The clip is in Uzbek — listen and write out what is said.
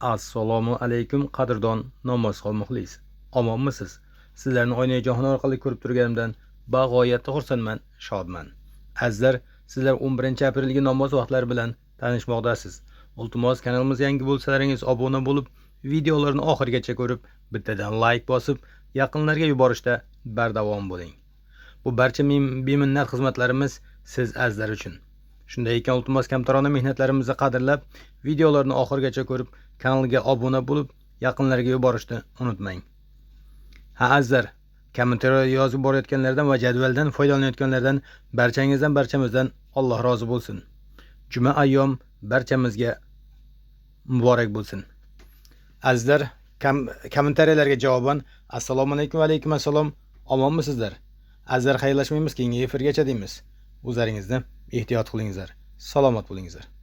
Assalomu alaykum qadrdon namozxon muxlis. Omonmisiz? Sizlarni oynajohon orqali ko'rib turganimdan bag'oyatda xursandman, shodman. Azizlar, sizlar 11-aprelgi namoz vaqtlari bilan tanishmoqdasiz. Iltimos, kanalimiz yangi bo'lsalaringiz obuna bo'lib, videolarni oxirigacha ko'rib, bittadan like bosib, yaqinlarga yuborishda bardavom bo'ling. Bu barcha beminnat xizmatlarimiz siz azizlar uchun. Shunday ekan, iltimos, kamtarona mehnatlarimizni qadrlab, videolarni oxirigacha ko'rib, kanalga obuna bo'lib, yaqinlarga yuborishni unutmang. Ha azizlar, kommentar yozib borayotganlardan va jadvaldan foydalanayotganlardan barchamizdan Alloh rozi bo'lsin. Juma ayyom barchamizga muborak bo'lsin. Azizlar, kommentariyalarga javoban assalomu alaykum va alaykum assalom. Omonmisizlar? Azizlar, xayrlashmaymiz, keyingi efirgacha deymiz. O'zlaringizni ehtiyot qilingizlar. Salomat bo'lingizlar.